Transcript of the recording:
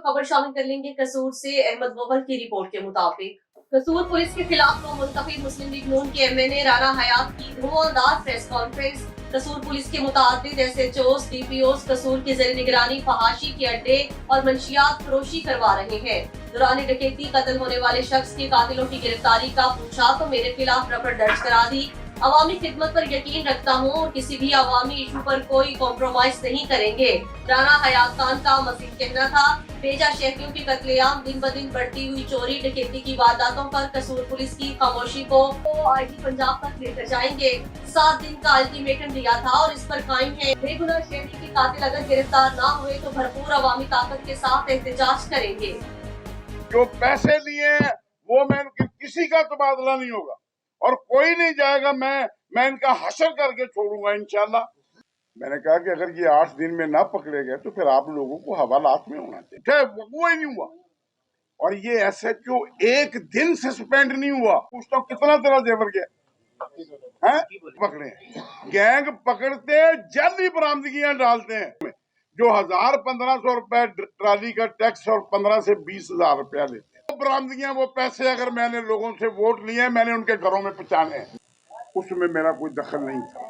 खबर शामिल कर लेंगे कसूर से। अहमद गोबर की रिपोर्ट के मुताबिक कसूर पुलिस के खिलाफ मुंतखब मुस्लिम लीग नून के एमएनए राना हयात की धुआंधार प्रेस कॉन्फ्रेंस। कसूर पुलिस के मुताबिक एसएचओस डीपीओस कसूर की जेर निगरानी फहाशी के अड्डे और मंशियात फरोशी करवा रहे हैं। दौरान डकैती कत्ल होने वाले शख्स के कातिलों की गिरफ्तारी का पूछा तो मेरे खिलाफ रपट दर्ज करा दी। अवामी खिदमत पर यकीन रखता हूँ और किसी भी अवामी इशू पर कोई कॉम्प्रोमाइज नहीं करेंगे। राना हयात खान का मजीद कहना था, बेजा शहरियों की कत्लेआम, दिन ब दिन बढ़ती हुई चोरी डकैती की वारदातों पर कसूर पुलिस की खामोशी को आईजी पंजाब तक लेकर जाएंगे। 7 दिन का अल्टीमेटम दिया था और इस पर कायम है। बेगुनाह शहरी के कातिल अगर गिरफ्तार न हुए तो भरपूर अवामी ताकत के साथ एहतजाज करेंगे। जो पैसे लिए वो मैं किसी का तबादला नहीं होगा और कोई नहीं जाएगा। मैं इनका हशर करके छोड़ूंगा इंशाल्लाह। मैंने कहा कि अगर ये 8 दिन में ना पकड़े गए तो फिर आप लोगों को हवालात में होना चाहिए। वो ही नहीं हुआ और ये एसएचओ एक दिन से सस्पेंड नहीं हुआ। पूछता हूँ कितना तेरा जेवर गया है? पकड़े गैंग पकड़ते जल्दी बरामदगियां डालते हैं जो 1000-1500 रुपए ट्राली का टैक्स और 15 से 20,000 रुपया लेते हैं। वो बरामदगियां वो पैसे अगर मैंने लोगों से वोट लिए मैंने उनके घरों में पहुंचाने उसमें मेरा कोई दखल नहीं था।